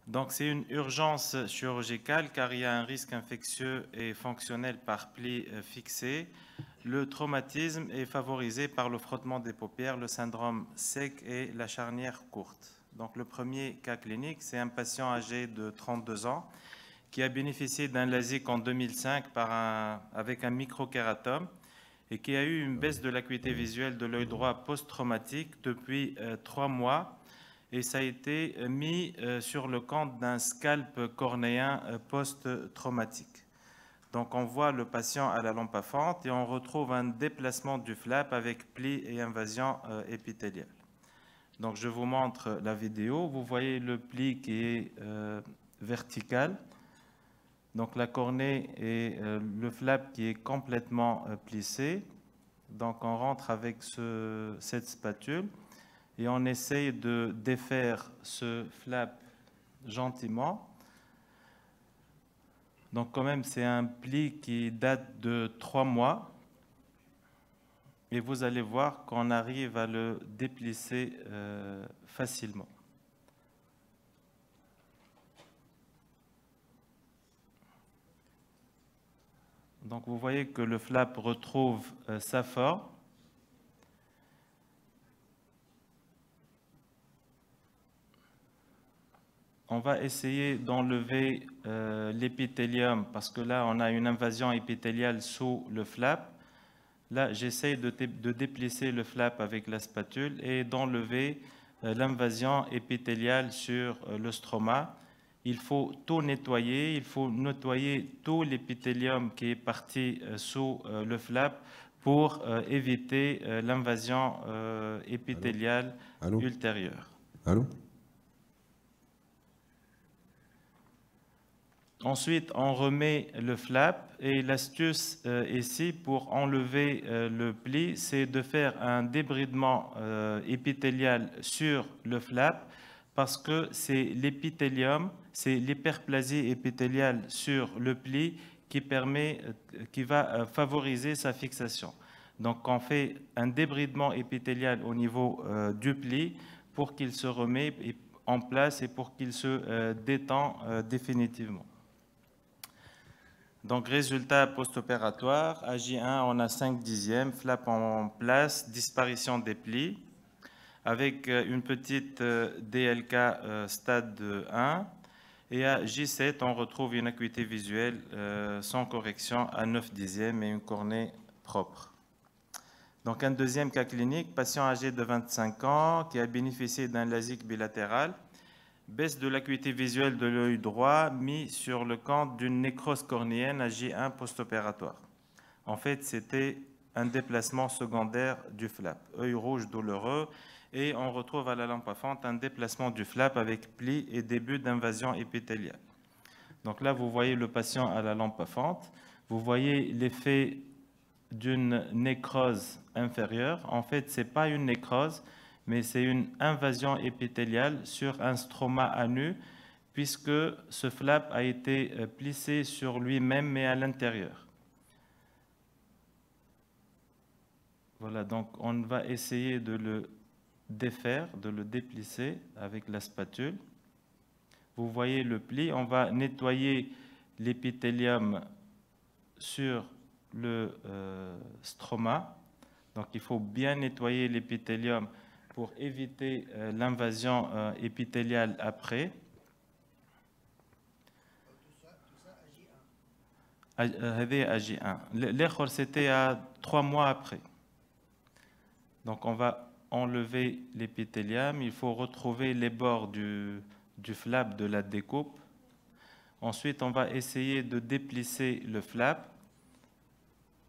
Donc, c'est une urgence chirurgicale car il y a un risque infectieux et fonctionnel par pli fixé. Le traumatisme est favorisé par le frottement des paupières, le syndrome sec et la charnière courte. Donc, le premier cas clinique, c'est un patient âgé de 32 ans qui a bénéficié d'un LASIK en 2005 avec un microkératome et qui a eu une baisse de l'acuité visuelle de l'œil droit post-traumatique depuis 3 mois. Et ça a été mis sur le compte d'un scalp cornéen post-traumatique. Donc on voit le patient à la lampe à fente et on retrouve un déplacement du flap avec pli et invasion épithéliale. Donc je vous montre la vidéo. Vous voyez le pli qui est vertical. Donc la cornée et le flap qui est complètement plissé. Donc on rentre avec cette spatule et on essaye de défaire ce flap gentiment. Donc quand même, c'est un pli qui date de 3 mois. Et vous allez voir qu'on arrive à le déplisser facilement. Donc vous voyez que le flap retrouve sa forme. On va essayer d'enlever l'épithélium parce que là, on a une invasion épithéliale sous le flap. Là, j'essaie de déplisser le flap avec la spatule et d'enlever l'invasion épithéliale sur le stroma. Il faut tout nettoyer, il faut nettoyer tout l'épithélium qui est parti sous le flap pour éviter l'invasion épithéliale ultérieure. Allô? Ensuite, on remet le flap et l'astuce ici pour enlever le pli, c'est de faire un débridement épithélial sur le flap parce que c'est l'épithélium, c'est l'hyperplasie épithéliale sur le pli qui va favoriser sa fixation. Donc, on fait un débridement épithélial au niveau du pli pour qu'il se remette en place et pour qu'il se détend définitivement. Donc, résultat post-opératoire, AJ1, on a 5 dixièmes, flap en place, disparition des plis, avec une petite DLK stade 1. Et à J7, on retrouve une acuité visuelle sans correction à 9 dixièmes et une cornée propre. Donc, un deuxième cas clinique, patient âgé de 25 ans qui a bénéficié d'un LASIK bilatéral. Baisse de l'acuité visuelle de l'œil droit mis sur le compte d'une nécrose cornéenne à J1 post-opératoire. En fait, c'était un déplacement secondaire du flap. Œil rouge douloureux et on retrouve à la lampe à fente un déplacement du flap avec pli et début d'invasion épithéliale. Donc là, vous voyez le patient à la lampe à fente. Vous voyez l'effet d'une nécrose inférieure. En fait, ce n'est pas une nécrose, mais c'est une invasion épithéliale sur un stroma à nu, puisque ce flap a été plissé sur lui-même, mais à l'intérieur. Voilà, donc on va essayer de le défaire, de le déplisser avec la spatule. Vous voyez le pli, on va nettoyer l'épithélium sur le stroma. Donc il faut bien nettoyer l'épithélium pour éviter l'invasion épithéliale après. AJ1. L'erreur, c'était à 3 mois après. Donc on va enlever l'épithélium. Il faut retrouver les bords du flap de la découpe. Ensuite, on va essayer de déplisser le flap.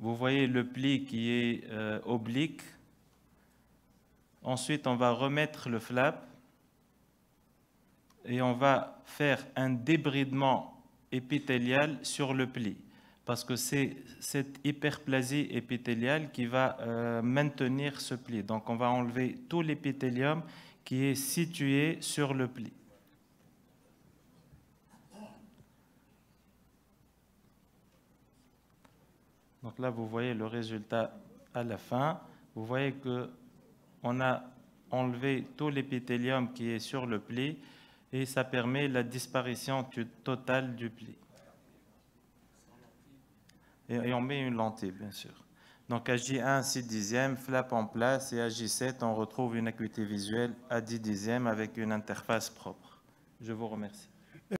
Vous voyez le pli qui est oblique. Ensuite, on va remettre le flap et on va faire un débridement épithélial sur le pli parce que c'est cette hyperplasie épithéliale qui va maintenir ce pli. Donc, on va enlever tout l'épithélium qui est situé sur le pli. Donc là, vous voyez le résultat à la fin. Vous voyez que on a enlevé tout l'épithélium qui est sur le pli et ça permet la disparition totale du pli. Et on met une lentille, bien sûr. Donc à J1, 6 dixièmes, flap en place, et à J7, on retrouve une acuité visuelle à 10 dixièmes avec une interface propre. Je vous remercie.